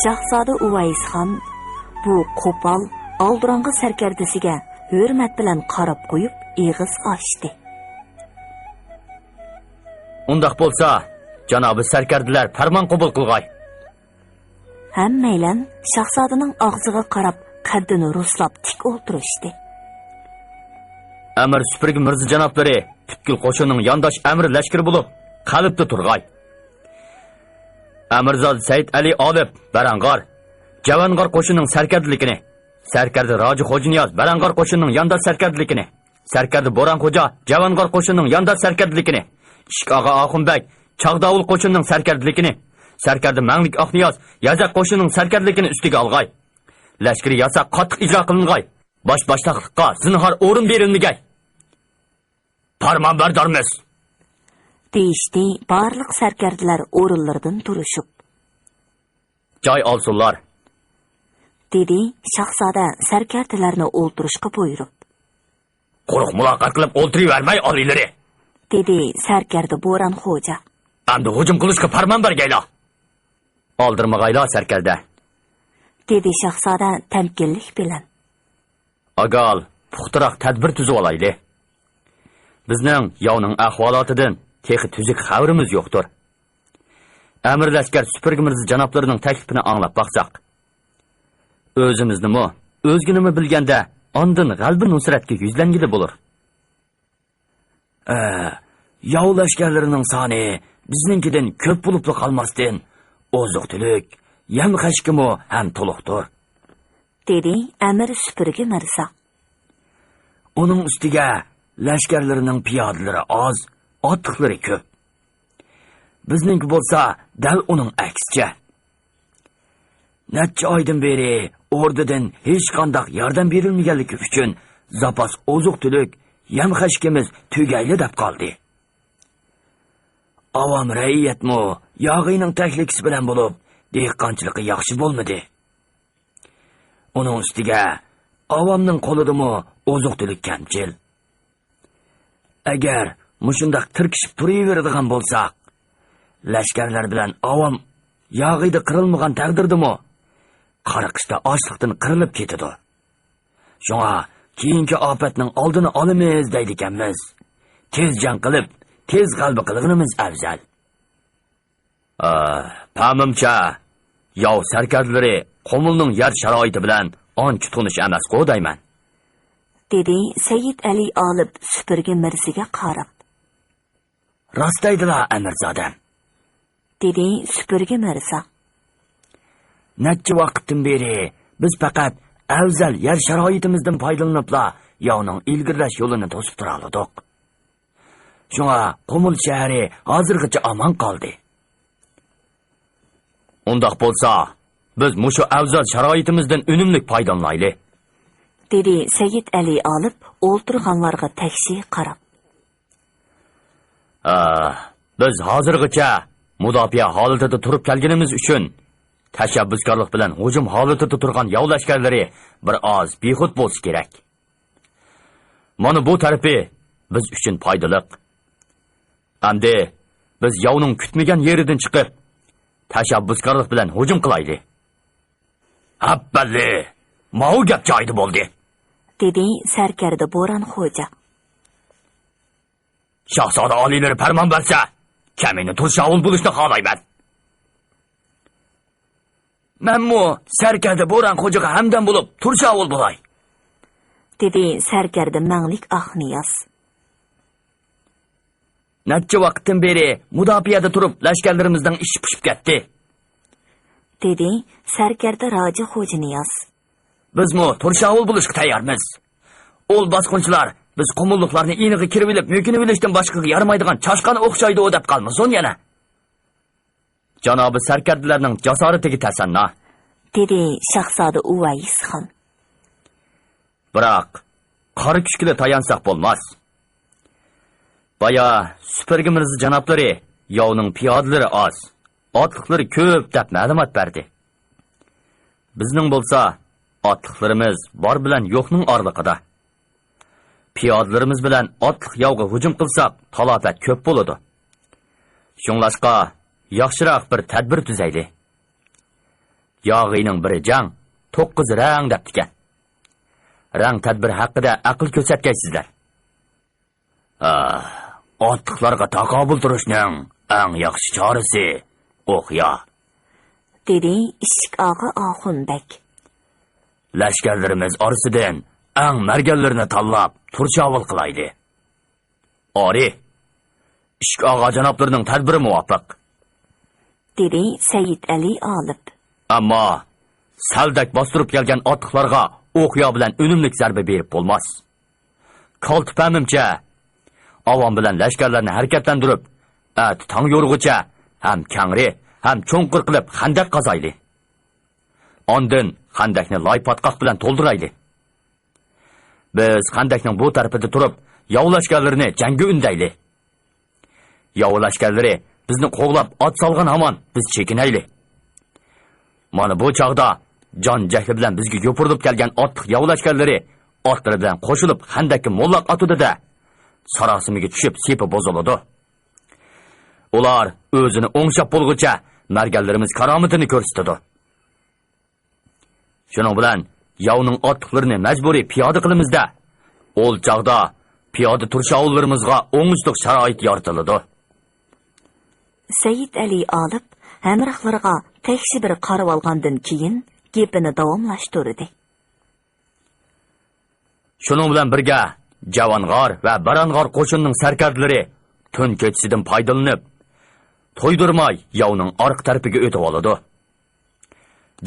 Shahzoda Uvaysxon bu qo'pol, aldirong'i sarkardasiga hurmat bilan qarab qo'yib, ig'iz ochdi. Undaq bo'lsa, janobi sarkardilar farmon qabul qilg'ay. Hammaylan shahzodaning og'ziga qarab, qaddini ruslab tik o'tirishdi. Amir Supurgi Mirza janoblari butkul qo'shinning yondosh amir lashkari bo'lib, qalbda turg'ay. Amirzod Said Ali Olib Barang'or Javang'or qo'shinning sarkardiligini, sarkardi Roji Xo'jiniyoz Barang'or qo'shinning yondosh sarkardiligini, sarkardi Bo'ronxo'ja Javang'or qo'shinning yondosh sarkardiligini, Ishqog'a Oxunbek Chag'dovul qo'shinning sarkardiligini, sarkardi Manglik Oqniyoz Yazaq qo'shinning sarkardiligini ustiga olg'ay. Lashkari yasa qattiq ijro qiling'ay. Bosh-boshliqqa zinhor o'rin berilmagay. Farmonbardormiz. Deyishdi barliq sarkardilar o'rinlaridan turishib. Joy olsunlar. Dedi shahzoda sarkardilarni o'ltirishga buyurib. Quruq muloqot qilib o'ltiravermay oliylari. Dedi sarkardi Bo'ronxo'ja. Endi hujum qilishga farmon bergaylar. Oldirmag'aylar sarkarda. Dedi shahzoda tamkinlik bilan. Agal, puxtaroq tadbir tuzib olayli. Bizning yovning ahvolotidan texi tuzuk xabarimiz yo'qdir. Amir Lashkar Supurgi Mirza janoblarining taklifini anglab baqsaq, o'zimiznimi, o'zginimi bilganda ondan g'albi nusratga yuzlangida bo'lur. Yov lashkarlarining soni bizninkidan ko'p bo'lib qolmasdan, oziq-tulik, yam-xashkimi ham to'liqdir. Dedi Amir Supurgi Mirza. Uning ustiga lashkarlarining piyodalari oz, otliqlari ko'p. Bizninki bo'lsa, dal uning aksicha. Necha oydan beri o'rdadan hech qanday yordam berilmaganligi uchun zapas oziq-tulik, yam-xashkimiz tugayli deb qoldi. Avam ra'iyatmi yog'iyning taklifisi bilan bo'lib, dehqonchiligi yaxshi bo'lmadi. Uning ustiga avomning qo'lidami oziq-tulik kamchil. Agar mushundaq tirkishib turaveradigan bo'lsak, lashkarlar bilan avom yog'iyda qirilmagan taqdirdimi, qariqishda ochliqdan qirilib ketadi. Shunga keyingi ofatning oldini olamiz deydi ekanmiz. Tez jang qilib, tez g'alaba qilganimiz afzal. Pamimcha, yov sarkardlari Qomulning yer sharoiti bilan ancha tunish emas qo'dayman. Dedi Said Ali Olib Supurgi Mirzaga qarab. Rostaydilar, amirzodam. Dedi Supurgi Mirza. Necha vaqtdan beri biz faqat afzal yer sharoitimizdan foydalanibla yovning ilgirlash yo'lini to'sib tura oldik. Shunga Qomul shahri hozirgacha omon qoldi. Undaq bo'lsa, biz mushu afzal sharoitimizdan unumli foydalanaylik. Dedi Said Ali Olib o'ltirganlarga taksi qarab. Biz hozirgacha mudofaa holatida turib kelganimiz uchun tashabbuskorlik bilan hujum holatida turgan yov lashkarlari bir oz bexud bo'lsa kerak. Mana bu tarafi biz uchun foydali. Endi biz yovning kutmagan yeridan chiqib tashabbuskorlik bilan hujum qilaylik. Abballi, mau gap joyida bo'ldi. Dedi sarkarda Bo'ronxo'ja. Shahzoda oliylari farmon bersa, kamini Turshavul bo'lishni xohlayman. Menmu sarkarda Bo'ronxo'jaga hamdam bo'lib Turshavul bo'lay. Dedi sarkarda Manglik Oqniyoz. Necha vaqtdan beri mudofiada turib lashkarlarimizdan ish pishib ketdi. Dedi sarkarda Roji Xo'jiniyoz. Bizmi Turshavul bo'lishga tayyormiz. Ol bosqinchilar biz Qomulliqlarni iniga kirib olib, mumkinib olishdan boshqaga yaramaydigan chashqan o'xshaydi o deb qolmasin yana. Janobi sarkardilarning jasoratiga tasanna. Dedi Shahzoda Uvaysxon. Biroq qari kuchga tayansak bo'lmas. Baya Supurgi Mirza janoblari yovning piyodalari oz, otliqlari ko'p deb ma'lumot berdi. Bizning bo'lsa, otliqlarimiz bor bilan yo'qning orliqida. Piyodlarimiz bilan otliq yovga hujum qilsak, talafat ko'p bo'ladi. Shunlashqa yaxshiroq bir tadbir tuzayli. Yog'iyning biri jang, 9 rang debdikan. Rang tadbir haqida aql ko'rsatgaysizlar. Otliqlarga taqobil turishning eng yaxshi chorasi o'qya. dedi Ishq og'a Oxunbek. Lashkarlarimiz orasidan eng marganlarni tanlab turchavul qilaydi. Ori, Ishq og'a janoblarining tadbiri muvofiq. dedi Sayid Ali olib. Ammo saldak bostirib kelgan otliqlarga o'qya bilan unumlik zarba berib bo'lmas. Koltipamimcha avom bilan lashkarlarni harakatlantirib, tong yo'rg'icha ham kangri, ham cho'nqir qilib xandaq qazayli. Ondan xandaqni loy-patqoq bilan to'ldirayli. Biz xandaqning bu tarafida turib, yov lashkarlarini jangga undayli. Yov lashkarlari bizni qo'g'lab ot solgan hamon biz chekinayli. Mana bu chog'da jon jahli bilan bizga yo'pirilib kelgan otliq yov lashkarlari otlari bilan qo'shilib xandaqqa mo'lloq otudida sarosimiga tushib sepi bozoladi. Ular o'zini o'ngshab bo'lguncha marganlarimiz karomatini ko'rsatadi. Shuning bilan yovning otliqlarini majburiy piyoda qilimizda, o'l chog'da piyoda turshovullarimizga o'ngishliq sharoit yaratiladi. Sayid Ali olib hamrohlariga tekshi bir qarab olgandan keyin gapini davomlashtirdi. Shuning bilan birga Javong'or va Barang'or qo'shinining sarkardalari tun kechisidan foydalanib, to'ydirmay yovning orq tarafiga o'tib oladi.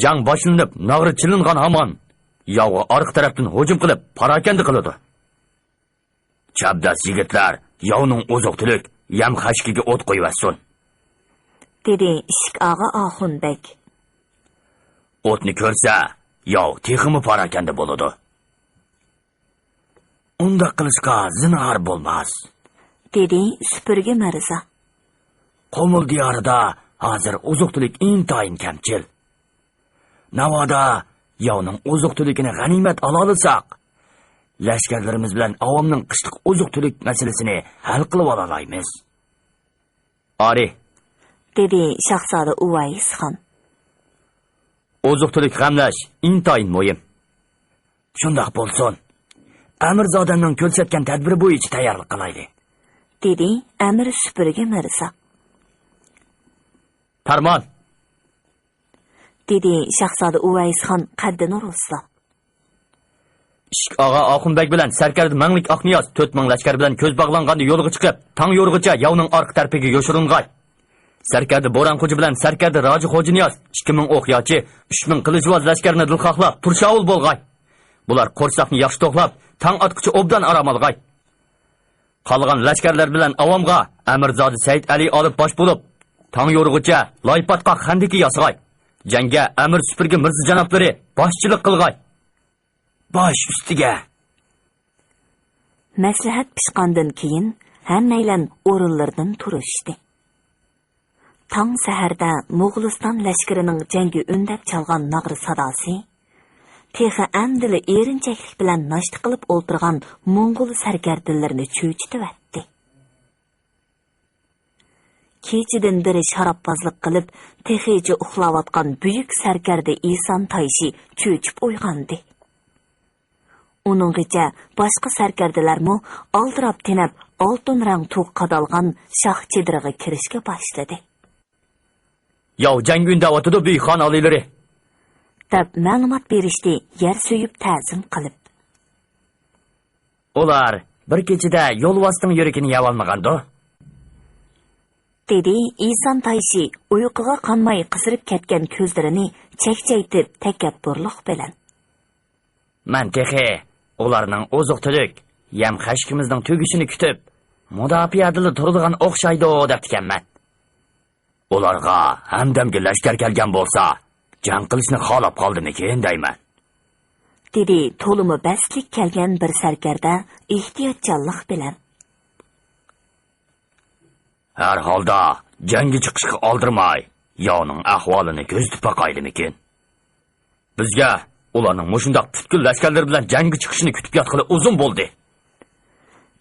Jang boshlanib, nag'ri chilingan hamon yovga orq tarafdan hujum qilib, parakanda qiladi. Chabdas yigitlar yovning oziq-tulik yam xashkiga o't qo'yvasin, dedi Ishq og'a Oxunbek. O'tni ko'rsa, yov teximi parakanda bo'ladi. Unda qilishga zinhor bo'lmas, dedi Supurgi Mirza. Qomul diyorida hozir oziq-tulik intayin kamchil. Navoda yovning oziq-tuligini g'animat ola olsak, lashkarlarimiz bilan avomning qishliq oziq-tulik masalasini hal qilib olaymiz. Ari, dedi Shahzoda Uvays xon. Oziq-tulik g'amlash intayin muhim. Shundoq bo'lsin. Amirzodamning ko'rsatgan tadbiri bo'yicha tayyorlik qilaylik, dedi Amir Supurgi Mirza. Farmon, dedi Shahzoda Uvays xon qaddini rostlab. Ishq og'a Oxunbek bilan sarkarda Manglik Oqniyoz 4000 lashkar bilan ko'z bog'langanda yo'lga chiqib, tong yo'rg'icha yovning orqa tarafiga yo'shirilgan. Sarkarda Bo'ronxo'ja bilan sarkarda Roji Xo'jiniyoz 2000 o'qyochi, 3000 qilichvoz lashkarni dilqoqlab turshovul bo'lg'ay. Bular qo'rsaqni yaxshi to'qlab, tong otqichi obdan aram olg'ay. Qolgan lashkarlar bilan avomga Amirzodi Said Ali olib bosh bo'lib, tong yo'rg'icha loypatqoq xandiki yasg'ay. Jangga Amir Supurgi Mirza janoblari boshchilik qilg'ay. Bosh ustiga. Maslahat pishqandan keyin hammaylar o'rinlaridan turishdi. Tong saharda Mo'g'uliston lashkarining jangi undab chalgan nag'ri sadosi texi amdili erinchaklik bilan nashti qilib o'ltirgan Mo'ng'ul sarkardillarini cho'chitibdi. Kechidan beri sharobbozlik qilib, texicha uxlayotgan buyuk sarkarda Ison Tayshi cho'chib uyg'ondi. Uninggacha boshqa sarkardalarmi oldirab tenab, oltin rang to'q qadalgan shoh chediriga kirishga boshladi. Yov jang undavotidi buyxon oliylari, deb ma'lumot berishdi, yer so'yib ta'zim qilib. Ular bir kechida yo'l vositning yuragini yavolmaganda, dedi Ison Tayshi uyquga qonmay qisirib ketgan ko'zlarini chekchaytib takabburlik bilan. Men texi ularning oziq-tulik yam xashkimizning tugishini kutib, mudofiadili turadigan o'xshaydi debdikanman. Ularga hamdamga lashkar kelgan bo'lsa, jang qilishni xolab qoldimikin deyman, dedi to'limi baslik kelgan bir sarkarda ehtiyotchanlik bilan. Har holda jangga chiqishga oldirmay, yovning ahvolini ko'zitib boqaylimikin. Bizga ularning mushundoq butkul lashkarlar bilan jangga chiqishini kutib yotqili uzun bo'ldi,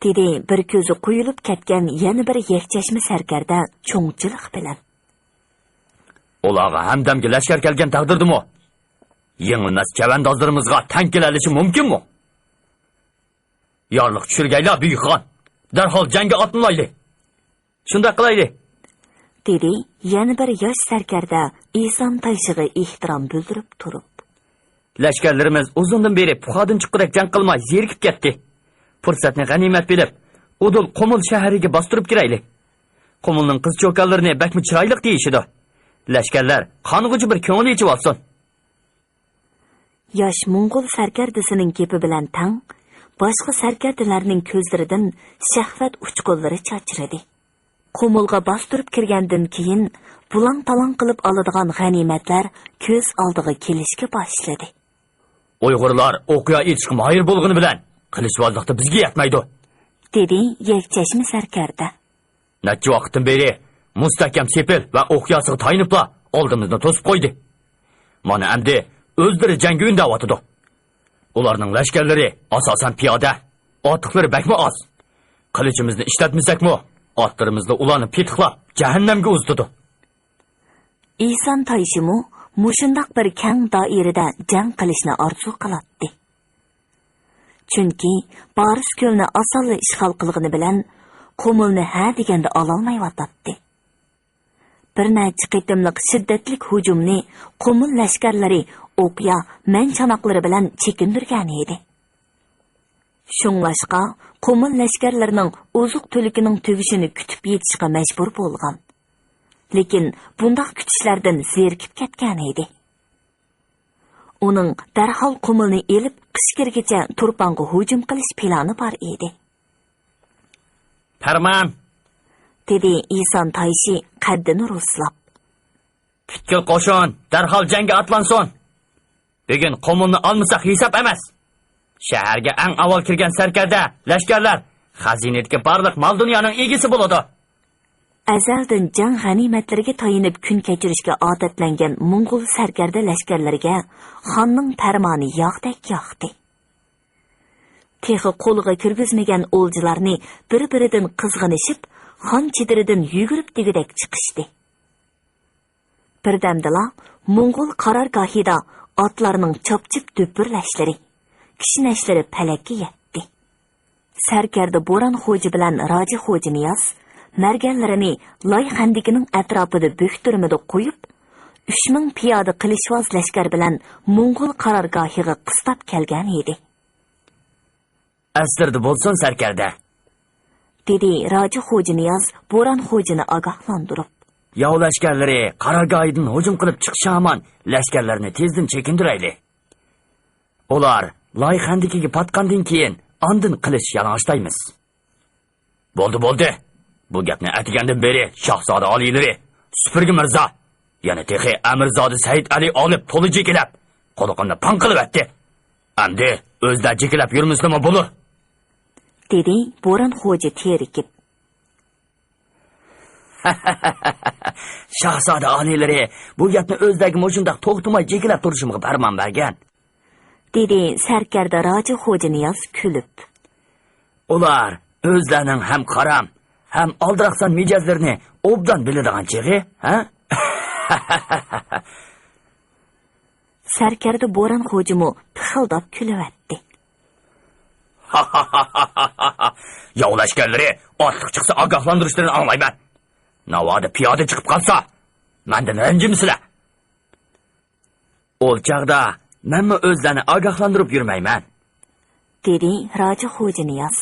dedi bir ko'zi quyilib ketgan yana bir yakchashma sarkarda cho'ngchilik bilan. Ularga hamdamga lashkar kelgan taqdirdimi? Yengilmas chavandozlarimizga tang kelalishi mumkinmi? Yorliq tushirgaylar buyuk xon. Darhol jangga otlanaylik. Shunda qilaylik. dedi yana bir yosh sarkarda Ison Tayshiga ehtirom bildirib turib. Lashkarlarimiz uzundan beri puxadan chiqib jang qilmay zerikib ketdi. Fursatni g'animat bilib, Udul Qumul shahriga bostirib kiraylik. Qumulning qiz-cho'kanlarini bakmi chiroyli deyishidi. Lashkarlar qong'uchi bir ko'ngil ichib olsin. Yosh Mo'ng'ul sarkardasining gapi bilan tang, boshqa sarkardalarning ko'zlaridan shahvat uchqunlari chachiradi. Qumulga bostirib kirgandan keyin bulang-talang qilib oladigan g'animatlar ko'z oldiga kelishga boshladi. Uyg'urlar o'qiya etishga moyil bo'lgani bilan qilichbozlikda bizga yetmaydi, dedi yakchashmi sarkarda. Necha vaqtdan beri mustahkam sepil va o'qiyasiga tayinibla oldimizni to'sib qo'ydi. Mana endi o'zlari jangga undayotdi. Ularning lashkarlari asosan piyoda, otliqlari bakmi oz. Qilichimizni ishlatmasakmi, otlarimizni ularni petiqlab jahannamga uzdi. Ison Tayshimu mushundaq bir keng doirada jang qilishni orzu qiladi. Chunki Boris ko'lni osonla ishg'ol qilgani bilan Qumulni ha deganda ololmayotdi. Bir necha qitimliq shiddatli hujumni Qumul lashkarlari o'qiya man chanoqlari bilan chekindirgan edi. Shunglashqa Qumul lashkarlarining ozuq tulikining tugishini kutib yetishga majbur bo'lgan. Lekin bundaq kutishlardan zerikib ketgan edi. Uning darhol Qumulni elib qishkirgacha Turponga hujum qilish plani bor edi. Farman, dedi Ison Tayshi qaddini ruslab. Fikr qo'shin, darhol jangga otlansin. Bugun Qumulni olmasak hisob emas. Shaharga eng avval kirgan sarkarda lashkarlar xazinatga barliq mol dunyoning egisi bo'ladi. Azaldan jang g'animatlariga tayinib kun kechirishga odatlangan Mo'ng'ul sarkarda lashkarlariga xonning farmoni yoqdek yoqdi. Texi qo'liga kirgizmagan o'ljilarni bir-biridan qizg'anishib, xon chidiridan yugurib degidek chiqishdi. Birdamdala Mo'ng'ul qarorgohida otlarning chopchib do'pirlashlari, kishnashlari palakka yetdi. Sarkarda Bo'ron xo'ja bilan Roji xo'ja Niyoz marganlarini loy xandikining atrofida bo'ktirmada qo'yib, 3000 piyoda qilishvoz lashkar bilan Mo'ng'ul qarorgohiga qistab kelgan edi. Asrda bo'lsin sarkarda, dedi Roji xo'ja Niyoz Bo'ron xo'jani ogohlantirib. Yov lashkarlari qarorgohidan hujum qilib chiqishaman, lashkarlarni tezdan chekindiraylik. Ular loy xandikiga patqandan keyin andin qilish yalang'ishlaymiz. Bo'ldi. Bu gapni aytgandan beri Shahzoda oliylari, Supurgi Mirzo, yana texi Amirzodi Said Ali olib to'li jekilab, qo'liqimni pan qilib atdi. Endi o'zda jekilab yurmasmi bo'lur? dedi Bo'ron xo'ja terikib. Shahzoda oliylari bu gapni o'zdagi mo'shundaq to'xtamay jekilab turishimga farmon bergan, dedi sarkarda Roji xo'ja Niyoz kulib. Ular o'zlarining ham qaram, ham oldiraqsan mijozlarini obdan biladigan chig'i, ha? Sarkarda Bo'ron xo'jimu pixildab kulyapti. Yov lashkarlari otliq chiqsa ogohlantirishlarini anglayman. Navoda piyoda chiqib qolsa, mendan ranjimsizlar. O'lchaqda menmi o'zlarini ogohlantirib yurmayman, dedi Roji xo'ja Niyoz.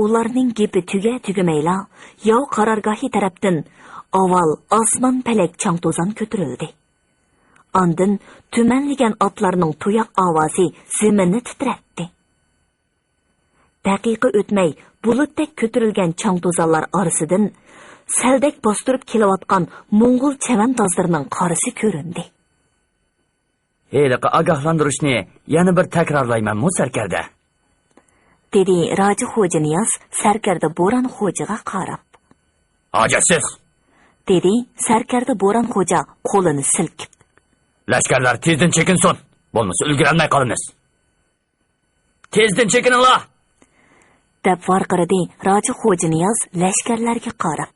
Ularning gapi tugamayla yov qarorgohi tarafdan avval osmon palak chang to'zon ko'tarildi. Andin tumanligan otlarning tuyoq ovozi zaminni titratdi. Daqiqa o'tmay bulutdek ko'tarilgan chang to'zonlar orasidan saldak bostirib kelayotgan Mo'ng'ul chavandozlarining qorisi ko'rindi. Heliqa ogohlantirishni yana bir takrorlayman sarkarda, dedi Roji xo'ja Niyoz sarkarda Bo'ron xo'jaga qarab. Hojasiz, dedi sarkarda Bo'ron xo'ja qo'lini silkib. Lashkarlar tezdan chekinsin, bo'lmasa ulgurolmay qolamiz. Tezdan chekininglar, deb varqiradi Roji xo'ja Niyoz lashkarlarga qarab.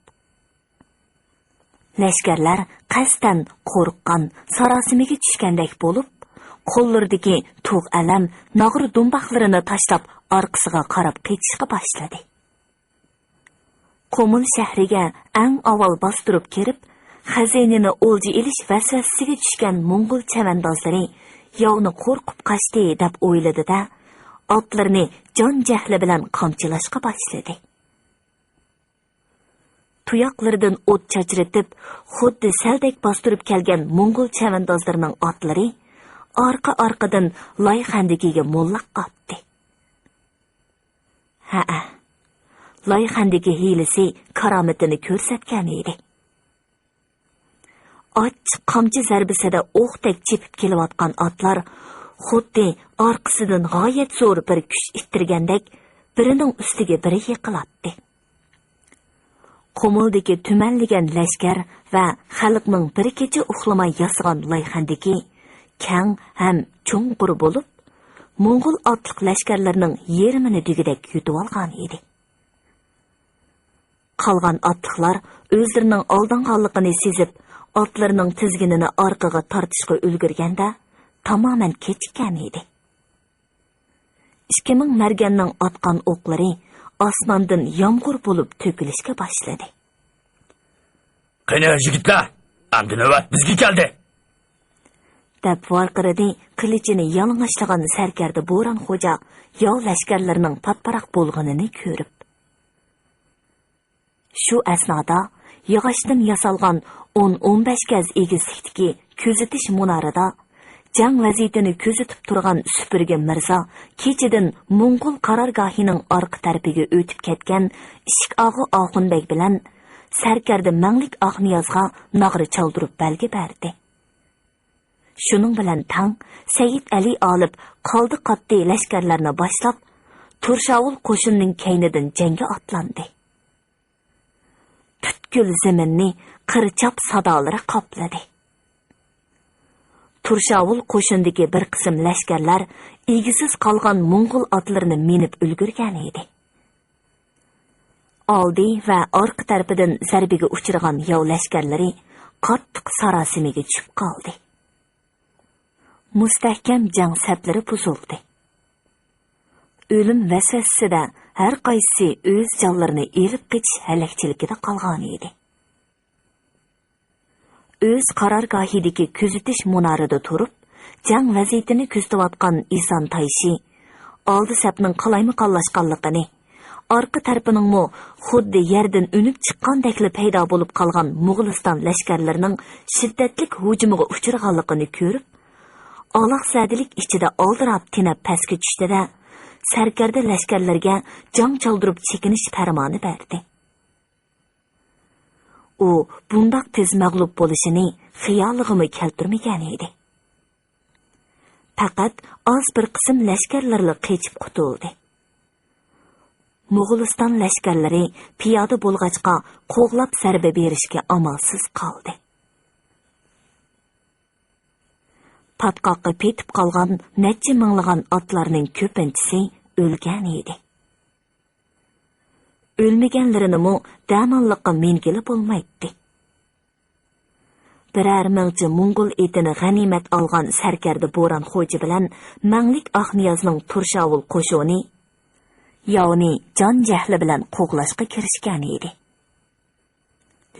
Lashkarlar qasdan qo'rqqan, sarosimiga tushgandek bo'lib, qo'llaridagi to'q alam, nag'ir dumboqlarini tashlab, orqasiga qarab ketishga boshladi. Qomul shahriga eng avval bostirib kirib, xazinani o'lja ilish vasvasasiga tushgan Mo'ng'ul chavandozlari yovni qo'rqib qochdi deb o'yladi-da, otlarni jon jahli bilan qamchilashga boshladi. Tuyoqlaridan o't chachratib, xuddi saldek bostirib kelgan Mo'ng'ul chavandozlarining otlari orqa-orqadan loy xandigiga mo'llaq qotdi. Ha-a. Loy xandigi hilisi karomatini ko'rsatgan edi. Ochiq qamchi zarbisida o'qdek chepib kelayotgan otlar xuddi orqasidan g'oyat zo'r bir kuch ittirgandek birining ustiga biri yiqilatdi. Qo'muldagi tumanligan lashkar va xalqning bir kecha uxlamay yasagan loy xandigi kang ham cho'nqur bo'lib, Mo'ng'ul otliq lashkarlarning yerimini degidek yutib olgan edi. Qolgan otliqlar o'zlarining oldinganligini sezib, otlarining tizginini orqaga tortishga ulgurganda tamoman kechikkan edi. 2000 marganning otgan o'qlari osmondan yomg'ir bo'lib to'kilishga boshladi. "Qani yigitlar, endi navbat bizga keldi." deb varqiradi qilichini yalang'ochlagan sarkarda Bo'ron xo'ja yov lashkarlarining patparaq bo'lganini ko'rib. Shu asnoda yog'ochdan yasalgan 10-15 gaz egizlikdagi kuzatish munorida jang vaziyatini kuzatib turgan Supurgi Mirzo kechidan Mo'ng'ul qarorgohining orqa tarafiga o'tib ketgan Ishik og'i Oxunbek bilan sarkarda Manglik Oqniyozga nag'ri chaldirib belgi berdi. Shuning bilan tang Said Ali olib qoldi qat'iy lashkarlarni boshlab, Turshavul qo'shinining kaynidan jangga otlandi. Tutkul zaminni qirchab sadolari qopladi. Turshavul qo'shindagi bir qism lashkarlar egisiz qolgan Mo'ng'ul otlarini minib ulgurgan edi. Oldi va orqa tarafidan zarbiga uchragan yov lashkarlari qattiq sarosimiga tushib qoldi. Mustahkam jang saflari buzildi. O'lim vasvasasida har qaysi o'z jonlarini elib ketish halakchiligida qolgan edi. O'z qarorgohidagi kuzatish munorida turib, jang vaziyatini kuzatayotgan Ison Tayshi oldi sapning qalaymi-qallashganligini, orqa tarafining xuddi yerdan unib chiqqandekli paydo bo'lib qolgan Mo'g'uliston lashkarlarining shiddatli hujumiga uchraganligini ko'rib, aloq-sadilik ichida oldirab tinab pastga tushdi-da, sarkarda lashkarlarga jang chaldirib chekinish farmoni berdi. U bundoq tez mag'lub bo'lishini xiyollig'imi keltirmagan edi. Faqat oz bir qism lashkarlarla qechib qutuldi. Mo'g'uliston lashkarlari piyoda bo'lg'achqa qo'g'lab zarba berishga amalsiz qoldi. Patqoqqa petib qolgan necha minglagan otlarning ko'pinchisi o'lgan edi. O'lmaganlarini damonliqqa mengili bo'lmaydi. Birar mingchi Mo'ng'ul etini g'animat olgan sarkarda Bo'ron xo'ja bilan Manglik Oqniyozning Turshavul qo'shoni yovni jon jahli bilan qo'g'lashga kirishgan edi.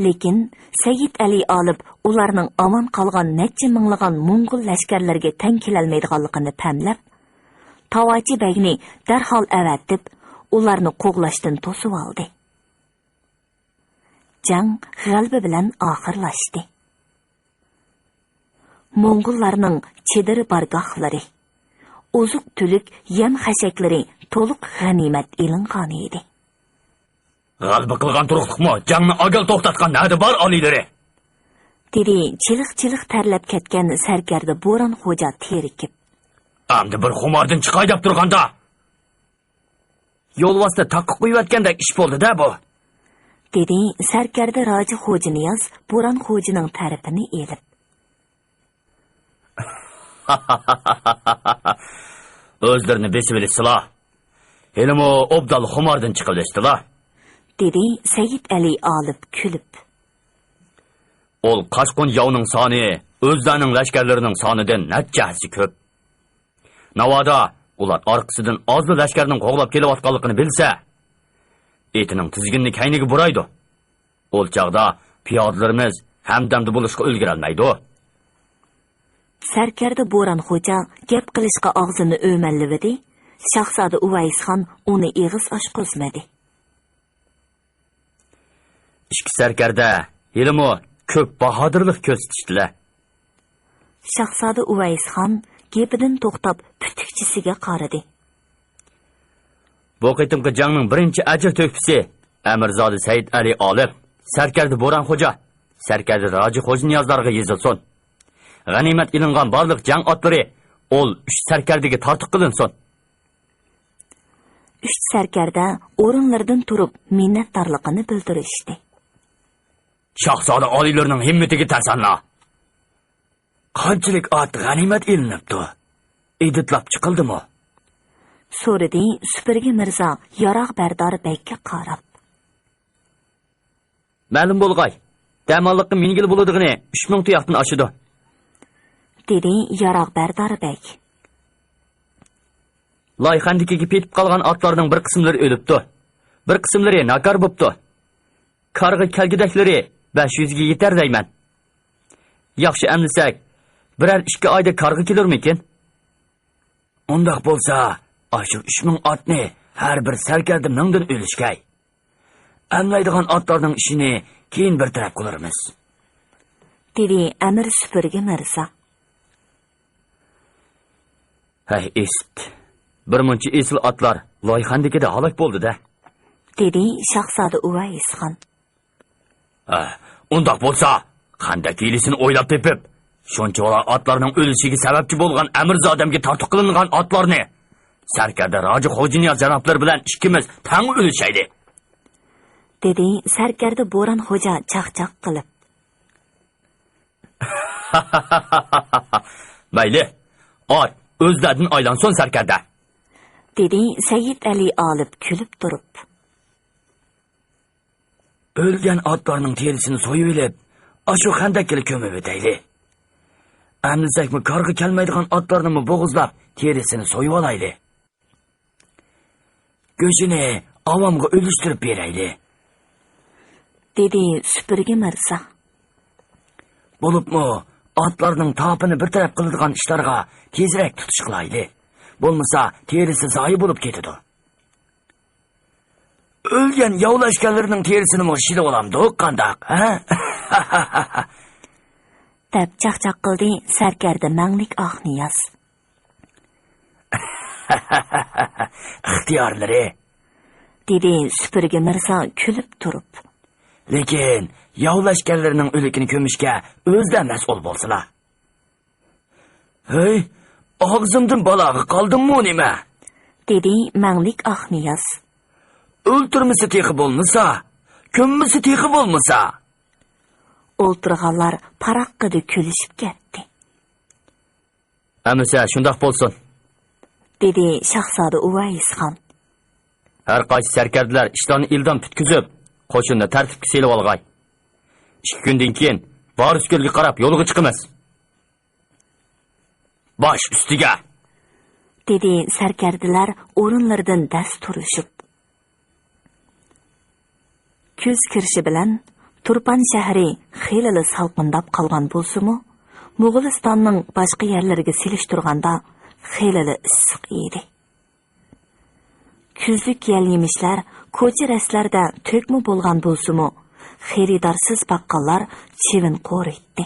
Lekin Said Ali olib ularning omon qolgan necha minglagan Mo'ng'ul lashkarlarga teng kelolmaydiganligini pamlab, Tavachi bagni darhol avatib, ularni qo'g'lashdan to'sib oldi. Jang g'alaba bilan oxirlashdi. Mo'ng'ullarning chediri bargohlari, ozuq-tulik yem xashaklari to'liq g'animat elingan edi. G'alaba qilgan turuqliqmi? Jangni agal to'xtatgan nadi bor olilari? dedi chiliq-chiliq tarlab ketgan sarkarda Bo'ron xo'ja terikib. Amdi bir xumordan chiqay deb turganda yo'lvosda taqqa qo'yayotgandek ish bo'ldi-da bu. dedi sarkarda Roji xo'janiyoz Bo'ron xo'jining tarafini elib. O'zlarini besib olishdilar. Helimo obdal xumordan chiqib olishdilar. dedi Said Ali olib kulib. Ol Qashqun yovning soni o'zlarining lashkarlarining sonidan natjasi ko'p. Navoda ular orqasidan ozli lashkarning qo'g'lab kelayotganligini bilsa, etining tizginni kayniga buraydi. Ol chaqda piyodalarimiz hamdamda bo'lishga ulgura olmaydi. Sarkarda Bo'ron xo'ja gap qilishga og'zini o'mallividi. Shahzoda Uvaysxon uni ig'iz ochqizmadi. Ikki sarkarda ilmo ko'p bahodirlik ko'rsatishdilar. Shahzoda Uvaysxon gepidan to'xtab putukchisiga qaradi. Bu qitimqi jangning birinchi ajr to'kpisi Amirzodi Said Ali Olib, sarkarda Bo'ron xo'ja, sarkarda Roji Xo'janiyozlarga yezilsin. G'animat ilingan barliq jang otlari ol 3 sarkardaga tortiq qilinsin. 3 sarkarda o'rinlaridan turib minnatdorligini bildirishdi. Shahzoda oliylarining himmatiga tasanna. Qanchalik ot g'animat ilinibdi? Editlab chiqildimi? So'radi Supurgi Mirzo Yaroq Bardor Bekka qarab. Ma'lum bo'lg'ay, damonliqqa mingil bo'ladigini 3000 tuyoqdan oshidi. Dedi Yaroq Bardor Bek. Loyxandikiga petib qolgan otlarning bir qismlari o'libdi. Bir qismlari nakar bo'pti. Qarg'i kelgidaklari 500 ga yetar deyman. Yaxshi amlisak, birer 2 oyda qarg'i kelarmikin? Undaq bo'lsa, ashu 3000 otni har bir sarkarda mingdan o'lishgay. Amlaydigan otlarning ishini keyin bir taraf qilarmiz. Dedi Amir Supurgi Mirzo. Hay est. Bir muncha esil otlar loyxandikida halok bo'ldi-da. Dedi Shahzoda Uvaysxon. Undaq bo'lsa, qandakiylisini o'ylab tepib, shunchalar otlarning o'lishiga sababchi bo'lgan Amirzodamga tortiq qilingan otlarni sarkarda Roji Xo'janiyoz janoblari bilan ikkimiz tang o'lishaydi. Dedi sarkarda Bo'ron xo'ja chaqchaq qilib. Mayli, ot o'zlaridan aylansin sarkarda. Dedi Said Ali olib kulib turib. O'lgan otlarning terisini so'yib olib, ashu xandakka ko'mib o'tayli. Amnisakmi qarg'i kelmaydigan otlarni bo'g'izlab, terisini so'yib olayli. Go'shini avomga o'lishtirib berayli. Dedi Supurgi Mirzo. Bo'libmi, otlarning topini bir taraf qiladigan ishlarga tezroq tutish qilayli. Bo'lmasa, terisi zoyi bo'lib ketadi. O'lgan yovlashganlarning terisini mo'shilib olamdi, qandaq, ha? Deb chaqchaq qildi sarkarda Manglik Oqniyoz. Ixtiyorlari, dedi Supurgi Mirzo kulib turib. Lekin yovlashganlarning o'likini ko'mishga o'zlar mas'ul bo'lsalar. Hey, og'zimdan balog'i qoldimmi nima? Dedi Manglik Oqniyoz. O'ltirmisi texi bo'lmasa, ko'mmisi texi bo'lmasa. O'ltirganlar paraqqida kulishib ketdi. Amisa shundoq bo'lsin, dedi Shahzoda Uvaysxon. Har qaysi sarkardalar ishlarni ildan tutkizib, qo'shinni tartibga selib olg'ay. 2 kundan keyin Borisgulga qarab yo'lga chiqamiz. Bosh ustiga, dedi sarkardalar o'rinlaridan dast turishib. Kuz kirishi bilan Turpan shahri xeyli salqindab qolgan bo'lsa-mu, Mo'g'ulistonning boshqa yerlariga selishtirganda xeyli issiq edi. Kuzlik yal-yemishlar ko'cha raslarda to'kma bo'lgan bo'lsa-mu, xaridorsiz baqqallar chivin qo'ritdi.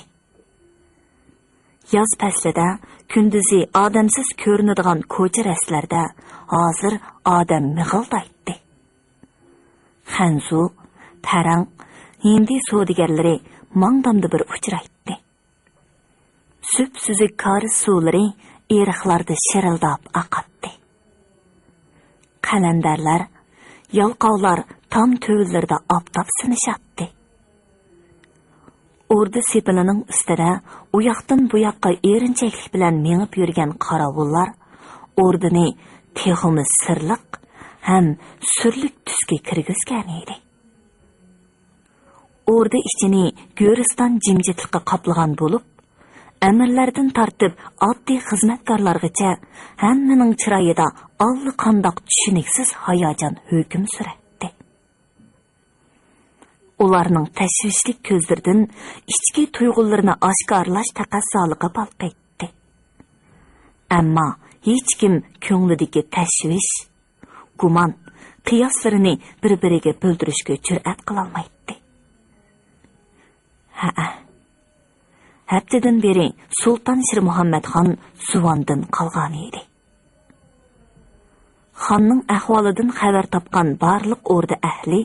Yoz faslida kunduzi odamsiz ko'rinadigan ko'cha raslarda hozir odam mig'ildaydi. Xanzu, parang, hindi savdogarlari mangdamda bir uchraydi. Sup-suzik kariz suvlari eriqlarda shirildab oqatdi. Qalandarlar, yalqovlar tom to'villarda optob sinishatdi. Ordu sepilining ustida u yoqdan bu yoqqa erinchaklik bilan mengib yurgan qorovullar orduni texmi sirliq ham surlik tusga kirgizgan edi. o'rda ichini Go'riston jimjitlikqa qoplagan bo'lib, amirlardan tortib oddiy xizmatkorlargacha hammaning chiroyida allaqandoq tushuniksiz hayajon hukm surardi. Ularning tashvishli ko'zlaridan ichki tuyg'ularini oshkorlash taqazzoliqi balqaytdi. Ammo hech kim ko'nglidagi tashvish, gumon, qiyoslarini bir-biriga bildirishga jur'at qilolmaydi. Haftadan beri Sultan Shir Muhammadxon Suvondan qolgan edi. Xonning ahvolidan xabar topgan barliq o'rda ahli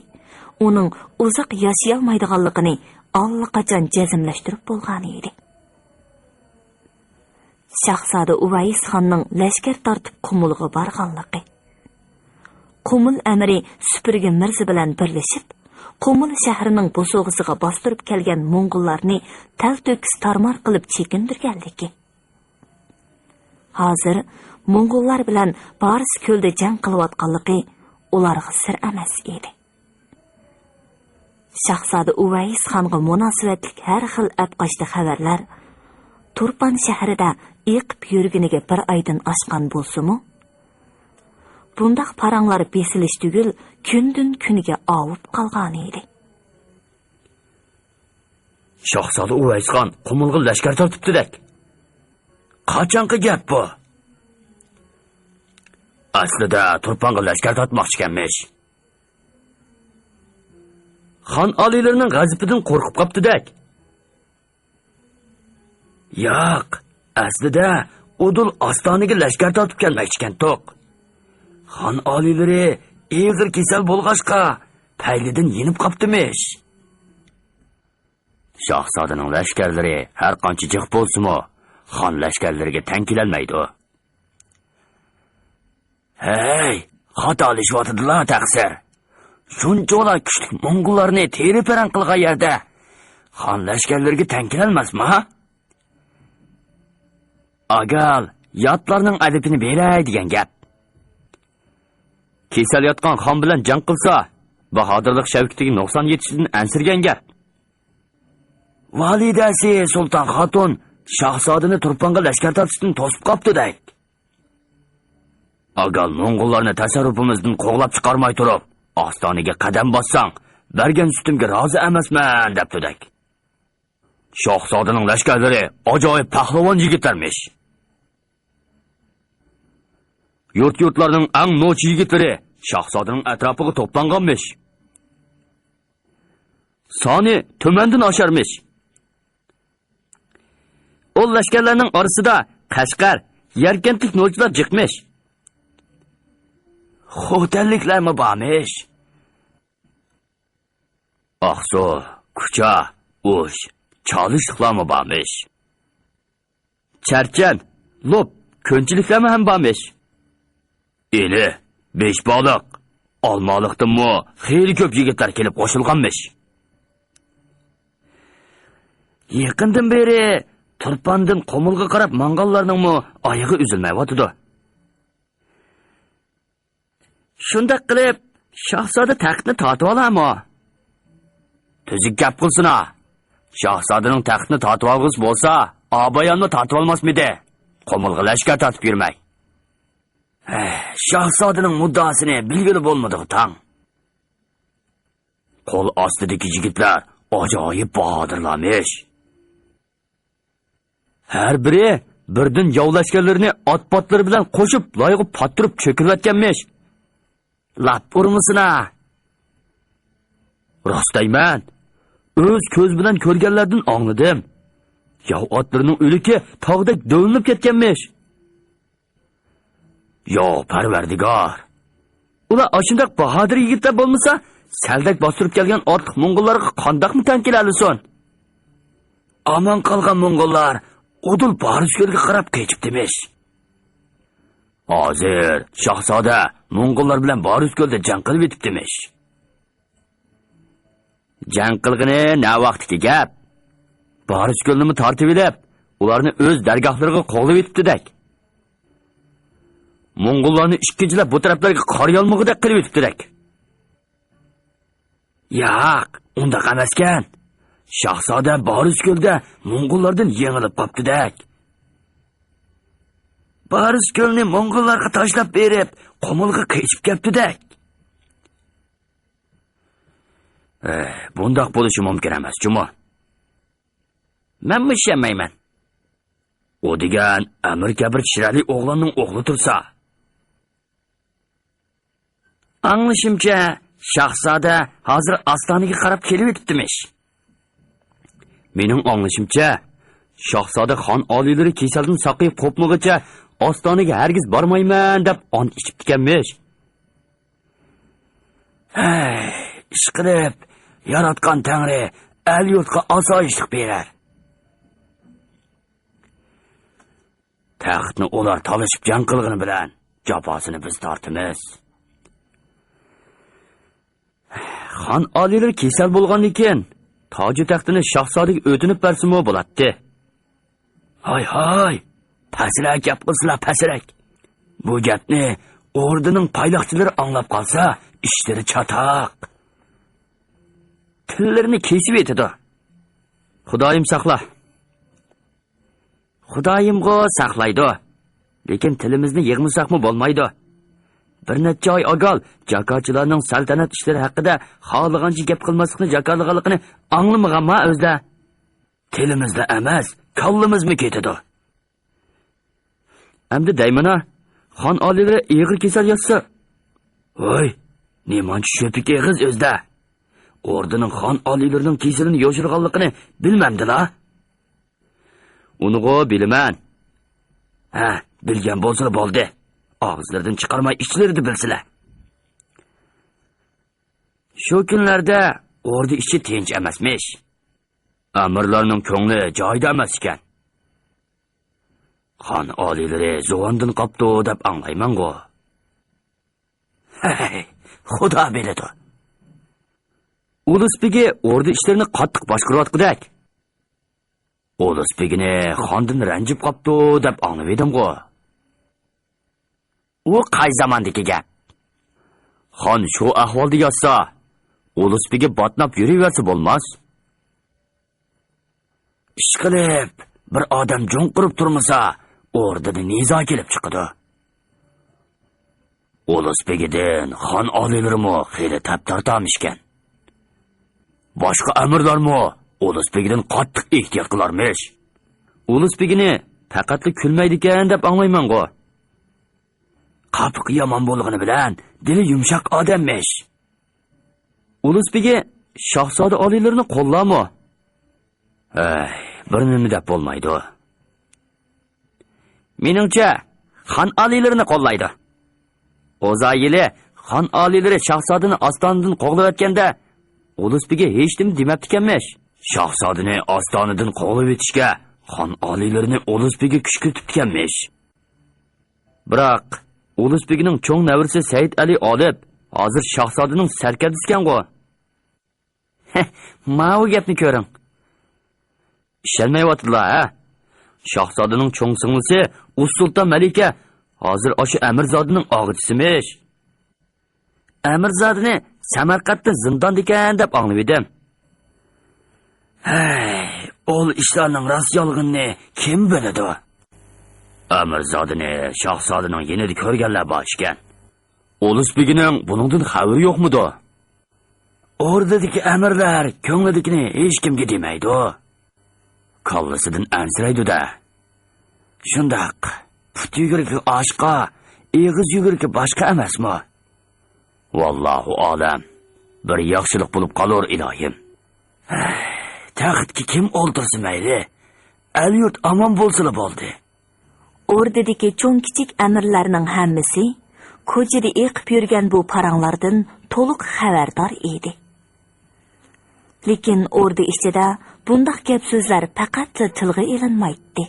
uning uzoq yashayolmaydiganligini allaqachon jazmlashtirib bo'lgan edi. Shahzoda Uvays xonning lashkar tortib Qumulga borganligi, Qumul amiri Supurgi Mirza bilan birlashib, Qumul shahrining bo'sog'isiga bostirib kelgan Mo'ng'ullarni tal-to'kis tarmar qilib chekindirganligi. Hozir Mo'ng'ullar bilan Boris ko'lda jang qilayotganligi ularga sir emas edi. Shahzoda Uvays xonga munosabatlik har xil apqashli xabarlar Turpan shahrida eqib yurganiga bir oydan oshgan bo'lsa-mu, bundaq paranglar besilish tugul kundan kuniga ovib qolgan edi. Shahzoda Uvaysxon Qumulga lashkar tortibdi-dak. Qachonqi gap bu? Aslida Turpanga lashkar tortmoqchi ekanmish. Xon oliylarining g'azabidan qo'rqib qopti-dak. Yo'q, aslida Udul Ostoniga lashkar tortib kelmoqchi ekan to'q. Xon oliylari eg'ir kasal bo'lg'ashqa paylidan yenib qoptimish. Shahzodaning lashkarlari har qancha jiq bo'lsa-mu, xon lashkarlariga tang kelolmaydi. Hey, xatolashyotdilar taqsir. Shunchalar kuchli Mo'ng'ullarni teri-parang qilgan yerda xon lashkarlariga tang kelolmasmi? Agal, yotlarning adabini beray degan gap. Kesal yotgan xon bilan jang qilsa, bahodirlik shavkatiga nuqson yetishidan ansirgan gap. Validasi Sulton Xotun shahzodani Turpanga lashkar tortishdan to'sib qopti-dak. Agal Mo'ng'ullarni tasarrufimizdan qo'g'lab chiqarmay turib, Ostoniga qadam bossang, bergan sutimga rozi emasman debdi-dak. Shahzodaning lashkarlari ajoyib pahlavon yigitlarmish. Yurt-yurtlarning eng nochi yigitlari shahzodaning atrofiga to'planganmish. Soni tumandan osharmish. O lashkarlarning orasida Qashqar, Yarkentlik nochilar jiqmish. Xo'tanliklarmi bormish? Aqso, Kucha, O'sh, Chalishliqlarmi bormish? Charchan, Lop, Ko'nchiliklarmi ham bormish? Eli, Beshboliq, Olmoliqdanmi xeyli ko'p yigitlar kelib qo'shilganmish. Yaqindan beri Turpandan Qumulga qarab Mong'ollarningmi oyog'i uzilmayotdi. Shunda qilib, shahzoda taxtni tortib olarmi? Tuzuk gap qilsin-a. Shahzodaning taxtni tortib olg'is bo'lsa, obayonni tortib olmasmidi? Qumulga lashkar tortib yurmay. Shahzodaning muddasini bilgili bo'lmadi tang. Qo'l ostidagi yigitlar ajoyib bahodirlarmish. Har biri birdan yovlashganlarini otpotlari bilan qo'shib, loyiqib pattirib cho'kirlatganmish. Lap urmusina. Rostayman, o'z ko'z bilan ko'rganlardan angladim. Yov otlarining o'liki tog'dek do'linib ketganmish. Yo, Parvardigor. Ular ashundoq bahodir yigitlar bo'lmasa, saldak bostirib kelgan ortiq Mo'ng'ullarga qandoqmi tan kelalisin? Aman qolgan Mo'ng'ullar Udul Borisyo'lga qarab kechibdimish. Hozir shahzoda Mo'ng'ullar bilan Borisyo'lda jang qilib yetibdimish. Jang qilg'ini na vaqtiki gap. Borisyo'lni tortib olib, ularni o'z dargohlariga qo'g'lab yetibdi-dak. Mo'ng'ullarni ikkinchilab bu taraflarga qor yolmog'idek qilib yetibdi-dak. Yo'q, unda emaskan. Shahzoda Borisgulda Mo'ng'ullardan yengilib qopdi-dak. Borisgulni Mo'ng'ullarga tashlab berib, Qumulga qechib ketdi-dak. Bundoq bo'lishi mumkin emas, Jumo. Men mishamayman. O degan Amir kabir Shirali o'g'lonning o'g'li tursa. Anglashimcha, Shahzoda hozir Ostoniga qarab kelib o'tibdimish. Mening anglashimcha, Shahzoda xon oliylari kasaldan saqayib qo'pmog'icha Ostoniga hargiz bormayman deb ont ichib ekanmish. Ishqilib, yaratgan Tangri el-yurtga osoyishlik berar. Taxtni ular talashib jang qilgani bilan jafosini biz tortimiz. Xon oliylari kasal bo'lgandan keyin toji taxtini Shahzodaga o'tinib bersimi bo'ladi. Hay, pasrak gap qilsizlar, pasrak. Bu gapni ordining payloqchilari anglab qolsa, ishlari chatoq. Tillarini kesib etadi. Xudoyim saqla. Xudoyimgo saqlaydi. Lekin tilimizni yig'masaqmi bo'lmaydi. Bir necha oy avval jakochilarning saltanat ishlari haqida xohlagancha gap qilmaslikni jakollig'ini anglamaganman o'zda. Tilimizda emas, kallimizmi ketadi. Endi daymana xon oliylari eg'ir kasal yotsa. Voy, nemanchi sho'pik eg'iz o'zda. Ordining xon oliylarining kesilini yoshirganligini bilmamdilar. Unig'o bilaman. Bilgan bo'lsa bo'ldi. Og'izlaridan chiqarmay ichlarida bilsizlar. Shu kunlarda ordi ichi tinch emasmish. Amirlarning ko'ngli joyida emas ekan. Xon oliylari zo'g'ondan qopdi deb anglayman-ku. Xudo biladi. Ulusbegi ordi ishlarini qattiq boshqarayotgandak. Ulusbegini xondan ranjib qopdi deb anglab edim-ku. U qay zamondagi gap? Xon shu ahvolda yotsa, Ulusbegi botnab yuraversa bo'lmas. Ishqilib, bir odam jon qurib turmasa, ordida nizo kelib chiqadi. Ulusbegidan xon oliylarimi xeyli tap-tortamishkan. Boshqa amirlarmi Ulusbegidan qattiq ehtiyot qilarmish. Ulusbegini faqatli kulmaydi ekan deb anglayman-ku. Qapqi yomon bo'lgani bilan dili yumshoq odammish. Ulusbegi Shahzoda oliylarini qo'llarmi? Bir nima deb bo'lmaydi. Meningcha, xon oliylarini qo'llaydi. O'zayili xon oliylari Shahzodani Ostonidan qo'g'layotganda Ulusbegi hech nima demabdi ekanmish. Shahzodani Ostonidan qo'g'lab etishga xon oliylarini Ulusbegi kuch kiritibganmish. Biroq Ulusbegining cho'ng navrisi Said Ali olib, hozir Shahzodaning sarkardasi ekan-ku. Mana bu gapni ko'ring. Ishonmayotdilar, ha? Shahzodaning cho'ng singlisi Sulton Malika hozir o'sha Amirzodning og'itchisimiş. Amirzodni Samarqandda zindonda ekan deb anglab edim. Ol ishlarning rost-yolg'inni kim biladi? Amirzodini Shahzodaning yenida ko'rganlar bor ekan. Ulusbegining buningdan xabari yo'qmidi? Ordidagi amirlar ko'nglidagini hech kimga demaydi. Kallasidan ansiraydi-da. Shundoq, put yugurigi oshqa, eg'iz yugurigi boshqa emasmi? Vallohu olam. Bir yaxshilik bo'lib qolur ilohim. Taxtga kim o'ltirsa mayli, el-yurt omon bo'lsa bo'ldi. Ordidagi cho'ng kichik amirlarning hammasi ko'chada eqib yurgan bu paranglardan to'liq xabardor edi. Lekin ordi ichida bundoq gap so'zlar faqat tilga ilinmaydi.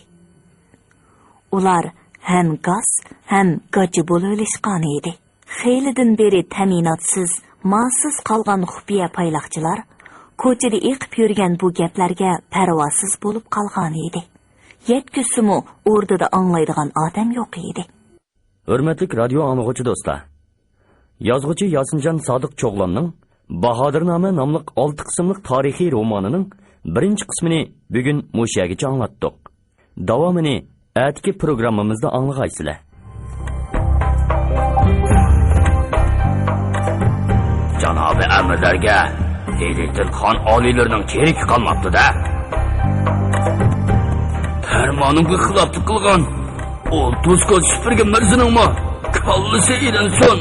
Ular ham gaz, ham gachi bo'lib olishgan edi. Xeylidan beri ta'minotsiz, ma'siz qolgan xufiya payloqchilar ko'chada eqib yurgan bu gaplarga parvosiz bo'lib qolgan edi. Yetkisimu ordida anglaydigan odam yo'q edi. Hurmatli radio anglag'uvchi do'stlar. Yozuvchi Yosinjon Sodiq Cho'g'lonning Bahodirnoma nomli 6 qismlik tarixiy romanining Birinchi qismini bugun mushagicha anglatdik. Davomini atki programmamizda anglag'aysizlar. Janobi amirlarga elektr xon oliylarining keragi qolmabdi-da. Farmonimga xiloflik qilgan 30 ko'z supurgi mirziningmi kallisi ilinsin.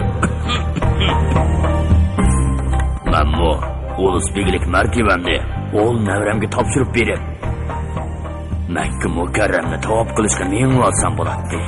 Mammo ulus-beglik martabamni o'l navramga topshirib berib, Makka mukarramni tavob qilishga men olsam bo'ladi.